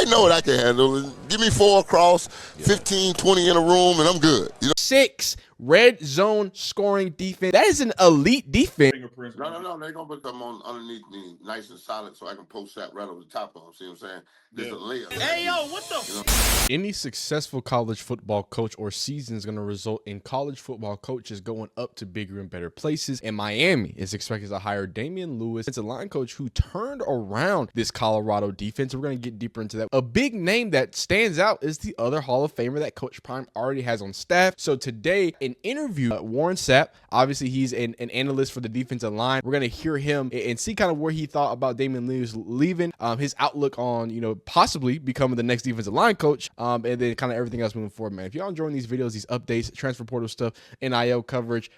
I know what I can handle. Give me 4 across, 15, 20 in a room, and I'm good. You know? 6 red zone scoring defense. That is an elite defense. No. They're going to put them on underneath me nice and solid so I can post that right over the top of them. See what I'm saying? This is a layup. Hey, yo, what the? You know? Any successful college football coach or season is going to result in college football coaches going up to bigger and better places. And Miami is expected to hire Damian Lewis. It's a line coach who turned around this Colorado defense. We're going to get deeper into that. A big name that stands out is the other Hall of Famer that Coach Prime already has on staff. So today, an interview, Warren Sapp, obviously he's an analyst for the defensive line. We're going to hear him and see kind of where he thought about Damian Lewis leaving, his outlook on, possibly becoming the next defensive line coach, and then kind of everything else moving forward, man. If y'all enjoying these videos, these updates, transfer portal stuff, NIL coverage,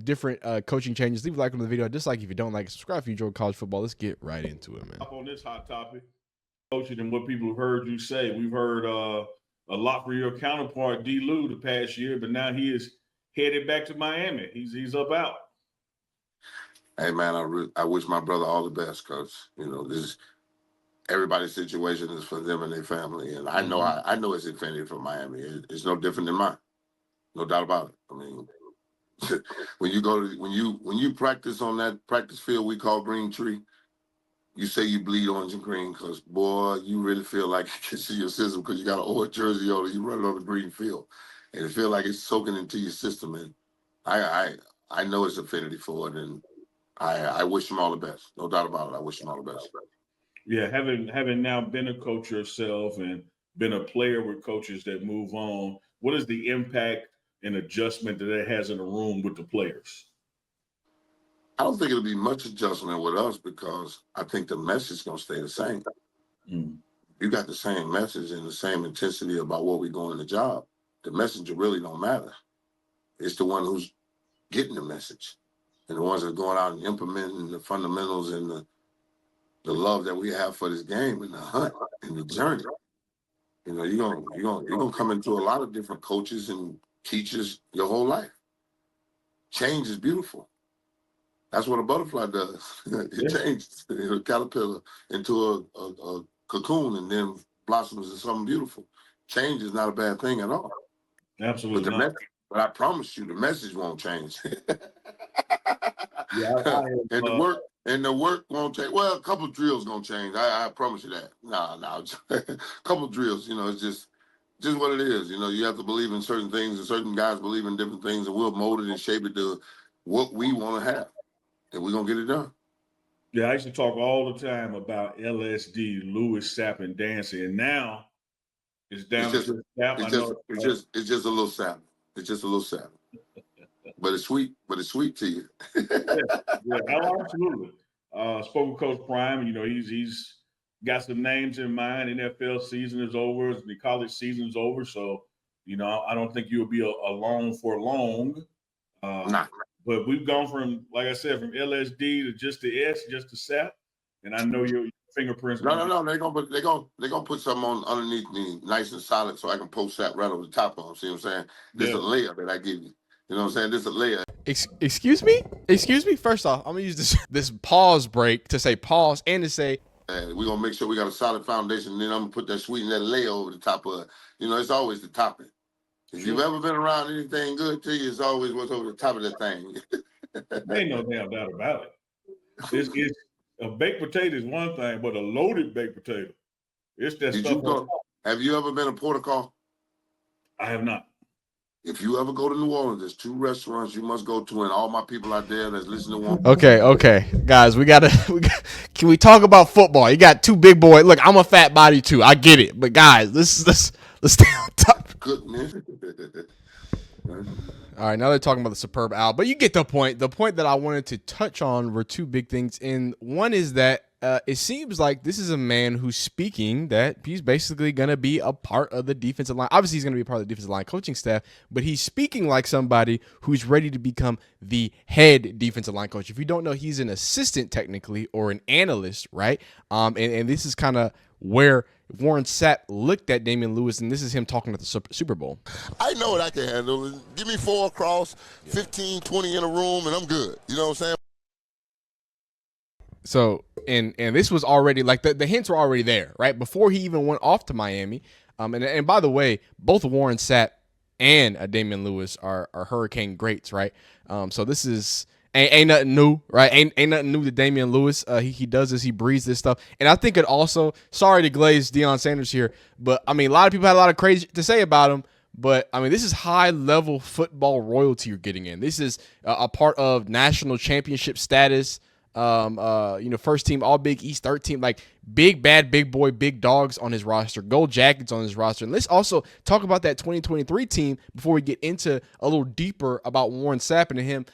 different coaching changes, leave a like on the video. Dislike if you don't like it. Subscribe if you enjoy college football. Let's get right into it, man. Up on this hot topic, coaching and what people have heard you say. We've heard a lot for your counterpart, D. Lou, the past year, but now he is headed back to Miami. He's up out. Hey, man, I wish my brother all the best, Coach. Everybody's situation is for them and their family, and I know it's infinity for Miami. It's no different than mine, no doubt about it. I mean, when you practice on that practice field we call Green Tree, you say you bleed orange and green because, boy, you really feel like it gets in your system because you got an orange jersey on and you run it on the green field, and it feels like it's soaking into your system. And I know it's affinity for it, and I wish him all the best, no doubt about it. I wish him all the best. Yeah, having now been a coach yourself and been a player with coaches that move on, what is the impact and adjustment that it has in a room with the players? I don't think it'll be much adjustment with us because I think the message is going to stay the same. You got the same message and the same intensity about what we're going in the job. The message really don't matter. It's the one who's getting the message and the ones that are going out and implementing the fundamentals and the love that we have for this game and the hunt and the journey. You're gonna come into a lot of different coaches and teachers your whole life. Change is beautiful. That's what a butterfly does. It changes a caterpillar into a cocoon and then blossoms into something beautiful. Change is not a bad thing at all. Absolutely not. But I promise you, the message won't change. And the work won't change. Well, a couple of drills gonna change. I promise you that. No, a couple of drills. It's just what it is. You have to believe in certain things, and certain guys believe in different things, and we'll mold it and shape it to what we want to have, and we're gonna get it done. Yeah, I used to talk all the time about LSD, Lewis, Sapp, and Dancy, and now it's down to Sapp. It's just a little sap. It's just a little sap. But it's sweet. to you. yeah, absolutely. Spoke with Coach Prime. He's got some names in mind. NFL season is over. The college season is over. So, I don't think you'll be alone for long. Nah. But we've gone from, like I said, from LSD to just the S, just the Sap. And I know your fingerprints. No. They're gonna put something on underneath me, nice and solid, so I can post that right over the top of them. See what I'm saying? This is a layer that I give you. You know what I'm saying? This is a layer. Excuse me. First off, I'm gonna use this pause break to say pause and to say we're gonna make sure we got a solid foundation. And then I'm gonna put that sweet and that layer over the top of it. It's always the topping. If you've ever been around anything good to you, it's always what's over the top of that thing. There ain't no damn doubt about it. A baked potato is one thing, but a loaded baked potato, it's that stuff. Have you ever been a porter call? I have not. If you ever go to New Orleans, there's 2 restaurants you must go to, and all my people out there that's listening to one. Okay, guys, can we talk about football? You got 2 big boys. Look, I'm a fat body too. I get it, but guys, let's stay on top. Goodness. All right, now they're talking about the superb owl, but you get the point. The point that I wanted to touch on were 2 big things, and one is that it seems like this is a man who's speaking that he's basically going to be a part of the defensive line. Obviously, he's going to be a part of the defensive line coaching staff, but he's speaking like somebody who's ready to become the head defensive line coach. If you don't know, he's an assistant technically or an analyst, right? And this is kind of where Warren Sapp looked at Damian Lewis, and this is him talking at the Super Bowl. I know what I can handle. Give me 4 across, 15, 20 in a room, and I'm good. You know what I'm saying? So and this was already like the hints were already there, right? Before he even went off to Miami. And by the way, both Warren Sapp and Damian Lewis are Hurricane greats, right? So this is ain't nothing new, right? Ain't nothing new to Damian Lewis. He does this, he breathes this stuff. And I think it also, sorry to glaze Deion Sanders here, but I mean a lot of people had a lot of crazy to say about him. But I mean, this is high level football royalty you're getting in. This is a part of national championship status. First team All Big East, third team, like big bad, big boy, big dogs on his roster, gold jackets on his roster. And let's also talk about that 2023 team before we get into a little deeper about Warren Sapp and him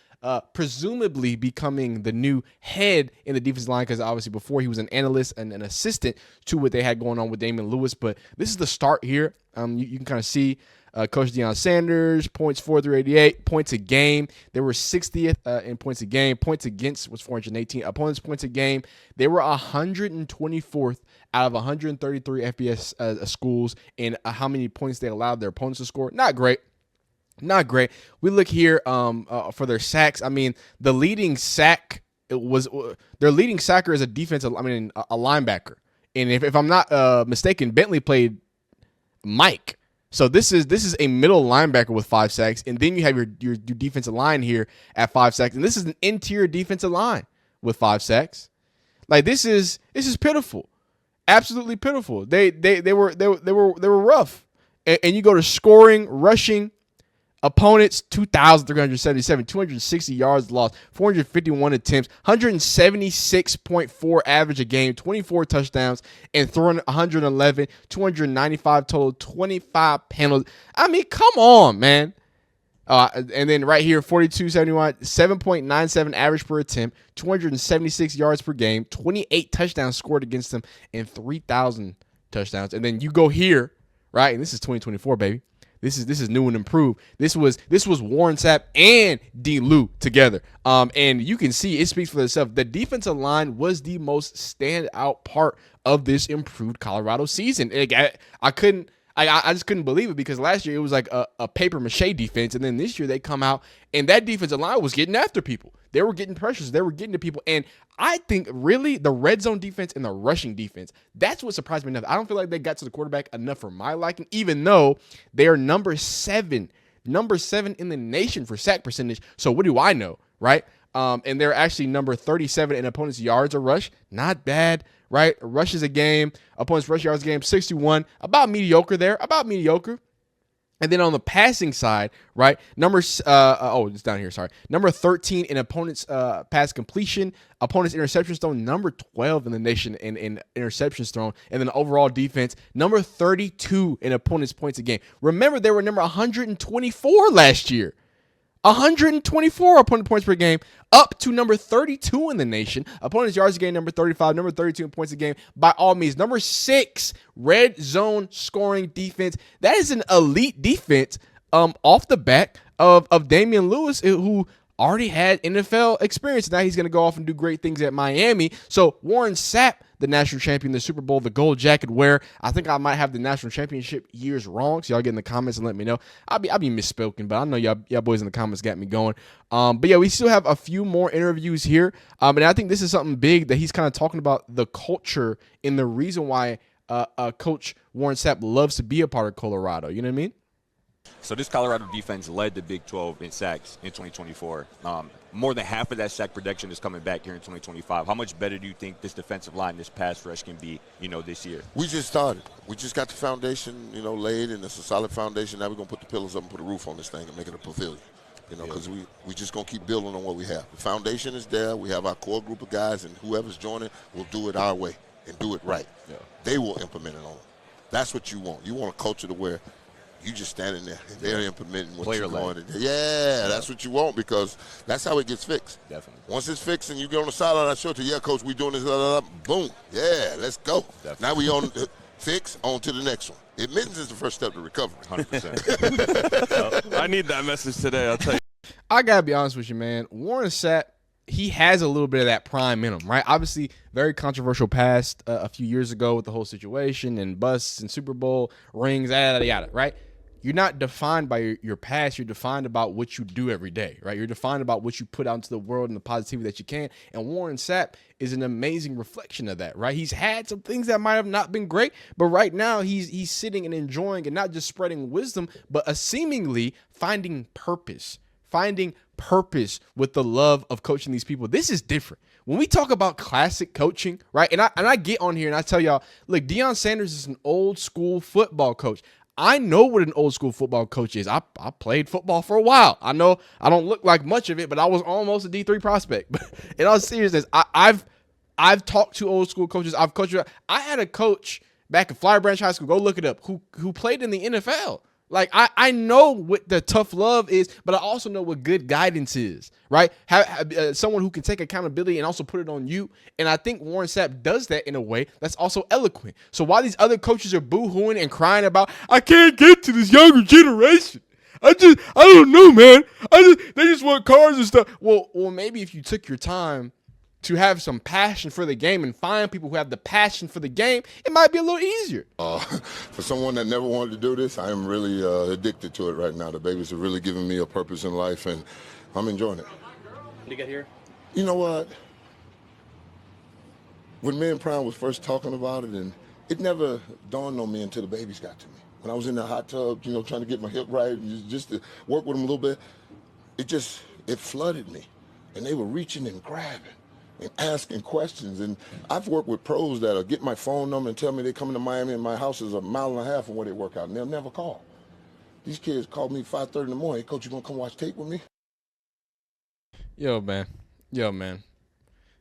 presumably becoming the new head in the defensive line, because obviously before he was an analyst and an assistant to what they had going on with Damian Lewis. But this is the start here. You can kind of see Coach Deion Sanders, points 4 through 88, points a game. They were 60th in points a game. Points against was 418. Opponents' points a game, they were 124th out of 133 FBS schools in how many points they allowed their opponents to score. Not great. Not great. We look here for their sacks. I mean, the leading sack was their leading sacker is a linebacker. And if I'm not mistaken, Bentley played Mike. So this is a middle linebacker with 5 sacks, and then you have your defensive line here at 5 sacks, and this is an interior defensive line with 5 sacks. Like this is pitiful, absolutely pitiful. They were rough, and you go to scoring, rushing. Opponents, 2,377, 260 yards lost, 451 attempts, 176.4 average a game, 24 touchdowns, and throwing 111, 295 total, 25 penalties. I mean, come on, man. And then right here, 42-71, 7.97 average per attempt, 276 yards per game, 28 touchdowns scored against them, and 3,000 touchdowns. And then you go here, right? And this is 2024, baby. This is new and improved. This was Warren Sapp and D. Lou together. And you can see it speaks for itself. The defensive line was the most standout part of this improved Colorado season. I just couldn't believe it, because last year it was like a paper mache defense, and then this year they come out and that defensive line was getting after people. They were getting pressures. They were getting to people. And I think really the red zone defense and the rushing defense, that's what surprised me enough. I don't feel like they got to the quarterback enough for my liking, even though they are number seven in the nation for sack percentage. So what do I know, right? And they're actually number 37 in opponents' yards a rush. Not bad, right? Rushes a game, opponents' rush yards a game, 61. About mediocre there, about mediocre. And then on the passing side, right, it's down here, sorry. Number 13 in opponents' pass completion, opponents' interceptions thrown, number 12 in the nation in interceptions thrown, and then overall defense, number 32 in opponents' points a game. Remember, they were number 124 last year. 124 opponent points per game, up to number 32 in the nation. Opponents' yards a game, number 35, number 32 in points a game. By all means, number 6, red zone scoring defense. That is an elite defense off the back of Damian Lewis, who already had NFL experience. Now he's going to go off and do great things at Miami. So Warren Sapp, the national champion, the Super Bowl, the gold jacket wearer. I think I might have the national championship years wrong, so y'all get in the comments and let me know. I'll be misspoken, but I know y'all boys in the comments got me going. But yeah, we still have a few more interviews here, and I think this is something big that he's kind of talking about, the culture and the reason why Coach Warren Sapp loves to be a part of Colorado. You know what I mean? So this Colorado defense led the Big 12 in sacks in 2024. More than half of that sack production is coming back here in 2025. How much better do you think this defensive line, this pass rush can be, this year? We just started. We just got the foundation, laid, and it's a solid foundation. Now we're going to put the pillars up and put a roof on this thing and make it a pavilion, because we just going to keep building on what we have. The foundation is there. We have our core group of guys, and whoever's joining will do it our way and do it right. Yeah. They will implement it on them. That's what you want. You want a culture to where you just standing there. They're implementing what you're going to do. Yeah, that's what you want, because that's how it gets fixed. Definitely. Once it's fixed and you get on the sideline, I show it to you, coach, we doing this, boom. Yeah, let's go. Definitely. Now we on fix, on to the next one. Admittance is the first step to recovery. 100%. I need that message today, I'll tell you. I got to be honest with you, man. Warren Sapp, he has a little bit of that prime in him, right? Obviously, very controversial past a few years ago with the whole situation and busts and Super Bowl rings, yada, yada, right? you're not defined by your past. You're defined about what you do every day, right? You're defined about what you put out into the world and the positivity that you can. And Warren Sapp is an amazing reflection of that, right? He's had some things that might have not been great, but right now he's sitting and enjoying and not just spreading wisdom, but seemingly finding purpose with the love of coaching these people. This is different. When we talk about classic coaching, right? And I get on here and I tell y'all, look, Deion Sanders is an old school football coach. I know what an old school football coach is. I played football for a while. I know I don't look like much of it, but I was almost a D3 prospect. But in all seriousness, I've talked to old school coaches. I've coached. I had a coach back at Flower Branch High School. Go look it up. Who played in the NFL. Like, I know what the tough love is, but I also know what good guidance is, right? Someone who can take accountability and also put it on you. And I think Warren Sapp does that in a way that's also eloquent. So while these other coaches are boo-hooing and crying about, I can't get to this younger generation, I don't know, man. They just want cars and stuff. Well, maybe if you took your time to have some passion for the game and find people who have the passion for the game, it might be a little easier. For someone that never wanted to do this, I am really addicted to it right now. The babies are really giving me a purpose in life, and I'm enjoying it. Did you get here? You know what? When me and Prime was first talking about it, and it never dawned on me until the babies got to me. When I was in the hot tub, trying to get my hip right, just to work with them a little bit, it flooded me. And they were reaching and grabbing and asking questions. And I've worked with pros that'll get my phone number and tell me they're coming to Miami and my house is 1.5 miles from where they work out, and they'll never call. These kids call me 5:30 in the morning. Hey, Coach, you gonna come watch tape with me? Yo, man.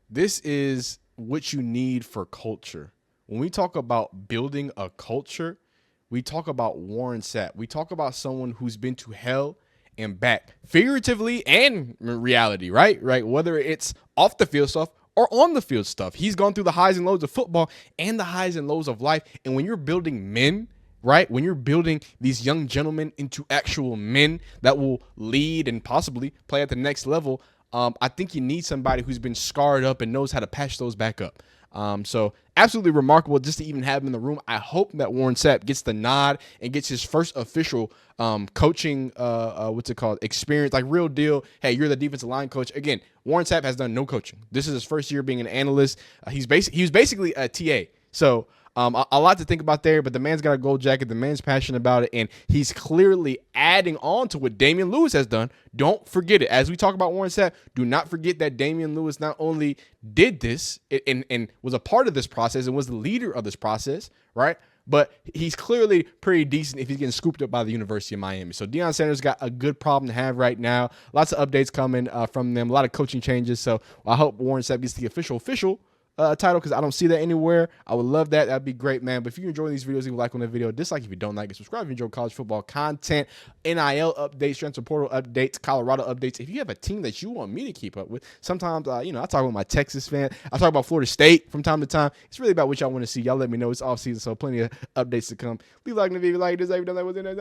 This is what you need for culture. When we talk about building a culture, we talk about Warren Sapp. We talk about someone who's been to hell and back, figuratively and in reality, right? Whether it's off the field stuff or on the field stuff. He's gone through the highs and lows of football and the highs and lows of life. And when you're building men, right, when you're building these young gentlemen into actual men that will lead and possibly play at the next level, I think you need somebody who's been scarred up and knows how to patch those back up. So absolutely remarkable just to even have him in the room. I hope that Warren Sapp gets the nod and gets his first official coaching, experience, like real deal. Hey, you're the defensive line coach. Again, Warren Sapp has done no coaching. This is his first year being an analyst. He was basically a TA. So a lot to think about there, but the man's got a gold jacket. The man's passionate about it, and he's clearly adding on to what Damian Lewis has done. Don't forget it. As we talk about Warren Sapp, do not forget that Damian Lewis not only did this and was a part of this process and was the leader of this process, right? But he's clearly pretty decent if he's getting scooped up by the University of Miami. So Deion Sanders got a good problem to have right now. Lots of updates coming from them. A lot of coaching changes. So I hope Warren Sapp gets the official title, because I don't see that anywhere. I would love that. That'd be great, man. But if you enjoy these videos, leave a like on the video, dislike if you don't like it, subscribe if you enjoy college football content, NIL updates, transfer portal updates, Colorado updates. If you have a team that you want me to keep up with, sometimes I talk about my Texas fan, I talk about Florida State from time to time. It's really about what y'all want to see. Y'all let me know. It's off season, so plenty of updates to come. Leave a like on the video, like this, if you don't like what's in there.